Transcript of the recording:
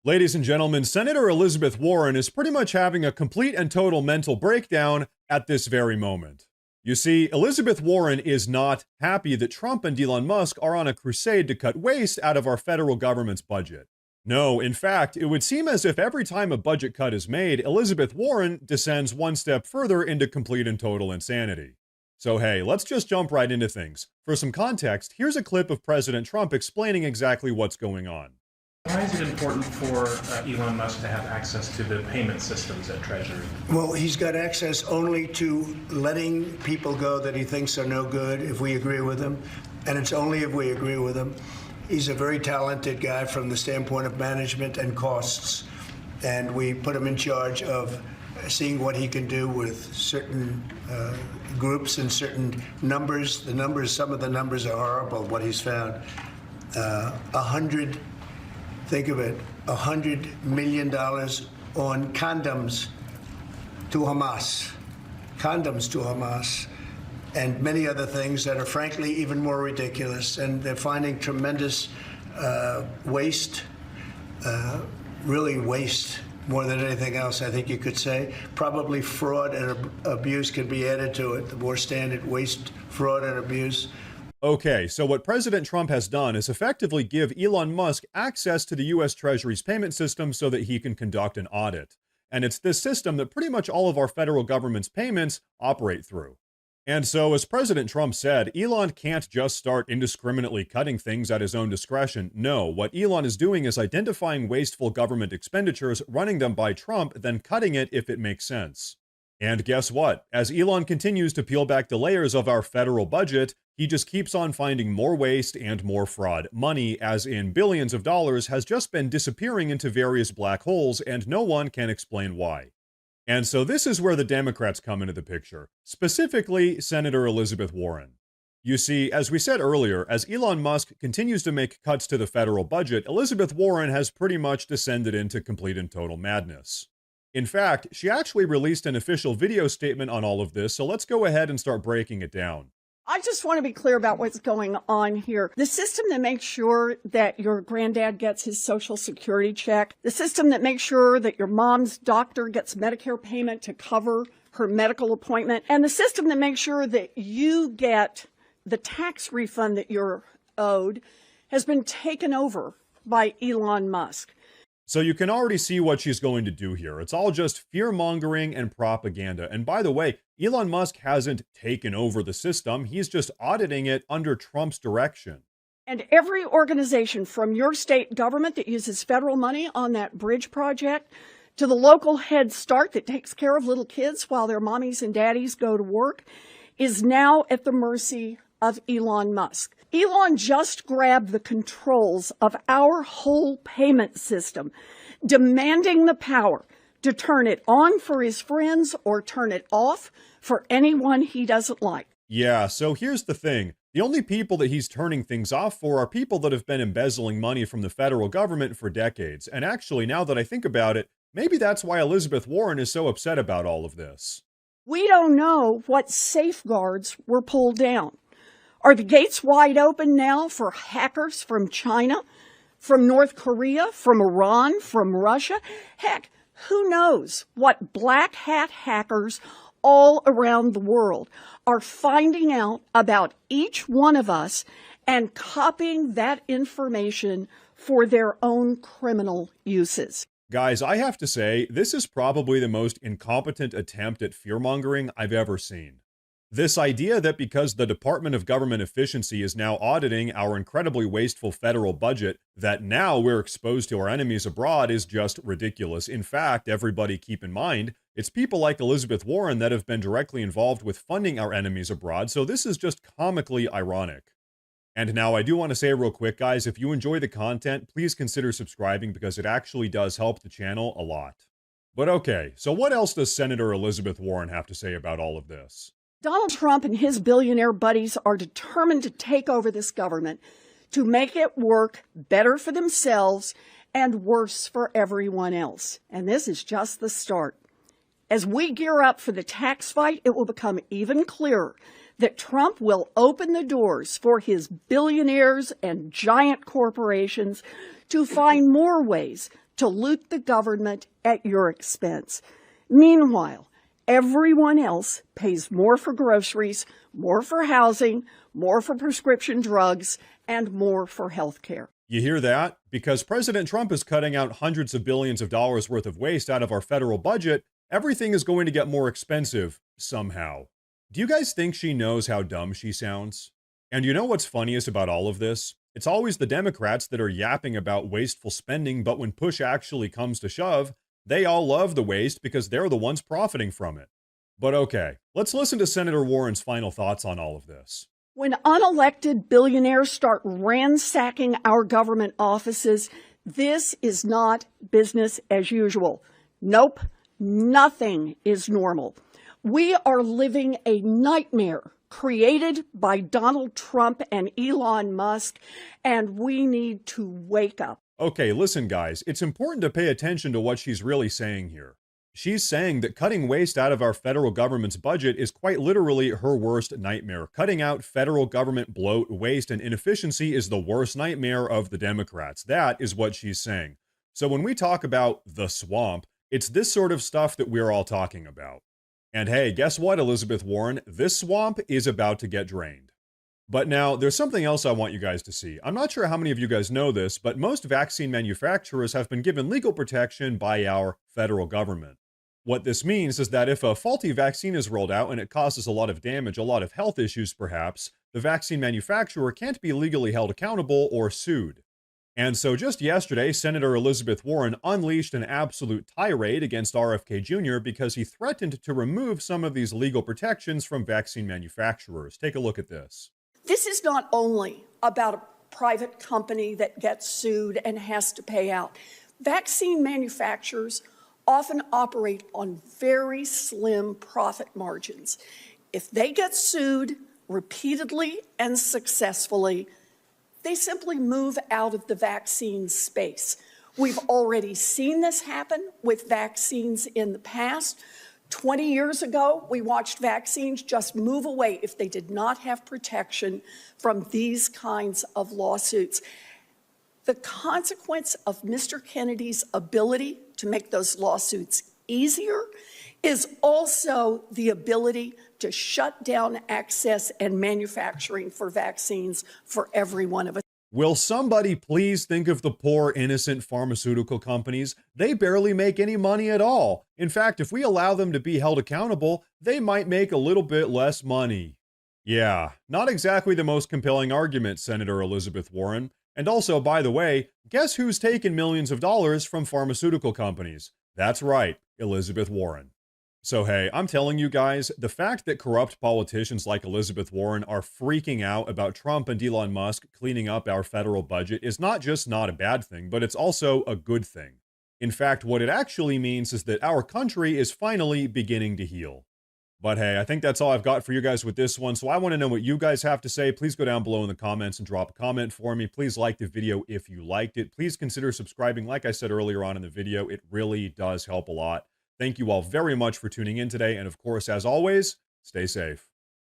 Ladies and gentlemen, Senator Elizabeth Warren is pretty much having a complete and total mental breakdown at this very moment. You see, Elizabeth Warren is not happy that Trump and Elon Musk are on a crusade to cut waste out of our federal government's budget. No, in fact, it would seem as if every time a budget cut is made, Elizabeth Warren descends one step further into complete and total insanity. So hey, let's just jump right into things. For some context, here's a clip of President Trump explaining exactly what's going on. Why is it important for Elon Musk to have access to the payment systems at Treasury? Well, he's got access only to letting people go that he thinks are no good if we agree with him, and it's only if we agree with him. He's a very talented guy from the standpoint of management and costs, and we put him in charge of seeing what he can do with certain groups and certain numbers. Some of the numbers are horrible, what he's found. Think of it, $100 million on condoms to Hamas, and many other things that are frankly even more ridiculous. And they're finding tremendous waste, really waste more than anything else, I think you could say. Probably fraud and abuse could be added to it, the more standard waste, fraud, and abuse. Okay, so what President Trump has done is effectively give Elon Musk access to the US Treasury's payment system so that he can conduct an audit. And it's this system that pretty much all of our federal government's payments operate through. And so, as President Trump said, Elon can't just start indiscriminately cutting things at his own discretion. No, what Elon is doing is identifying wasteful government expenditures, running them by Trump, then cutting it if it makes sense. And guess what? As Elon continues to peel back the layers of our federal budget, he just keeps on finding more waste and more fraud. Money, as in billions of dollars, has just been disappearing into various black holes, and no one can explain why. And so this is where the Democrats come into the picture, specifically Senator Elizabeth Warren. You see, as we said earlier, as Elon Musk continues to make cuts to the federal budget, Elizabeth Warren has pretty much descended into complete and total madness. In fact, she actually released an official video statement on all of this, so let's go ahead and start breaking it down. I just want to be clear about what's going on here. The system that makes sure that your granddad gets his Social Security check, the system that makes sure that your mom's doctor gets Medicare payment to cover her medical appointment, and the system that makes sure that you get the tax refund that you're owed has been taken over by Elon Musk. So you can already see what she's going to do here. It's all just fear-mongering and propaganda. And by the way, Elon Musk hasn't taken over the system. He's just auditing it under Trump's direction. And every organization from your state government that uses federal money on that bridge project to the local Head Start that takes care of little kids while their mommies and daddies go to work is now at the mercy of Elon Musk. Elon just grabbed the controls of our whole payment system, demanding the power to turn it on for his friends or turn it off for anyone he doesn't like. Yeah, so here's the thing. The only people that he's turning things off for are people that have been embezzling money from the federal government for decades. And actually, now that I think about it, maybe that's why Elizabeth Warren is so upset about all of this. We don't know what safeguards were pulled down. Are the gates wide open now for hackers from China, from North Korea, from Iran, from Russia? Heck, who knows what black hat hackers all around the world are finding out about each one of us and copying that information for their own criminal uses. Guys, I have to say, this is probably the most incompetent attempt at fear-mongering I've ever seen. This idea that because the Department of Government Efficiency is now auditing our incredibly wasteful federal budget, that now we're exposed to our enemies abroad is just ridiculous. In fact, everybody keep in mind, it's people like Elizabeth Warren that have been directly involved with funding our enemies abroad, so this is just comically ironic. And now I do want to say real quick, guys, if you enjoy the content, please consider subscribing because it actually does help the channel a lot. But okay, so what else does Senator Elizabeth Warren have to say about all of this? Donald Trump and his billionaire buddies are determined to take over this government, to make it work better for themselves and worse for everyone else. And this is just the start. As we gear up for the tax fight, it will become even clearer that Trump will open the doors for his billionaires and giant corporations to find more ways to loot the government at your expense. Meanwhile, everyone else pays more for groceries, more for housing, more for prescription drugs, and more for health care. You hear that? Because President Trump is cutting out hundreds of billions of dollars worth of waste out of our federal budget, everything is going to get more expensive somehow. Do you guys think she knows how dumb she sounds? And you know what's funniest about all of this? It's always the Democrats that are yapping about wasteful spending, but when push actually comes to shove, they all love the waste because they're the ones profiting from it. But okay, let's listen to Senator Warren's final thoughts on all of this. When unelected billionaires start ransacking our government offices, this is not business as usual. Nope, nothing is normal. We are living a nightmare created by Donald Trump and Elon Musk, and we need to wake up. Okay, listen guys, it's important to pay attention to what she's really saying here. She's saying that cutting waste out of our federal government's budget is quite literally her worst nightmare. Cutting out federal government bloat, waste, and inefficiency is the worst nightmare of the Democrats. That is what she's saying. So when we talk about the swamp, it's this sort of stuff that we're all talking about. And hey, guess what, Elizabeth Warren? This swamp is about to get drained. But now, there's something else I want you guys to see. I'm not sure how many of you guys know this, but most vaccine manufacturers have been given legal protection by our federal government. What this means is that if a faulty vaccine is rolled out and it causes a lot of damage, a lot of health issues perhaps, the vaccine manufacturer can't be legally held accountable or sued. And so just yesterday, Senator Elizabeth Warren unleashed an absolute tirade against RFK Jr. because he threatened to remove some of these legal protections from vaccine manufacturers. Take a look at this. This is not only about a private company that gets sued and has to pay out. Vaccine manufacturers often operate on very slim profit margins. If they get sued repeatedly and successfully, they simply move out of the vaccine space. We've already seen this happen with vaccines in the past. 20 years ago, we watched vaccines just move away if they did not have protection from these kinds of lawsuits. The consequence of Mr. Kennedy's ability to make those lawsuits easier is also the ability to shut down access and manufacturing for vaccines for every one of us. Will somebody please think of the poor, innocent pharmaceutical companies? They barely make any money at all. In fact, if we allow them to be held accountable, they might make a little bit less money. Yeah, not exactly the most compelling argument, Senator Elizabeth Warren. And also, by the way, guess who's taken millions of dollars from pharmaceutical companies? That's right, Elizabeth Warren. So hey, I'm telling you guys, the fact that corrupt politicians like Elizabeth Warren are freaking out about Trump and Elon Musk cleaning up our federal budget is not just not a bad thing, but it's also a good thing. In fact, what it actually means is that our country is finally beginning to heal. But hey, I think that's all I've got for you guys with this one, so I want to know what you guys have to say. Please go down below in the comments and drop a comment for me. Please like the video if you liked it. Please consider subscribing. Like I said earlier on in the video, it really does help a lot. Thank you all very much for tuning in today, and of course, as always, stay safe.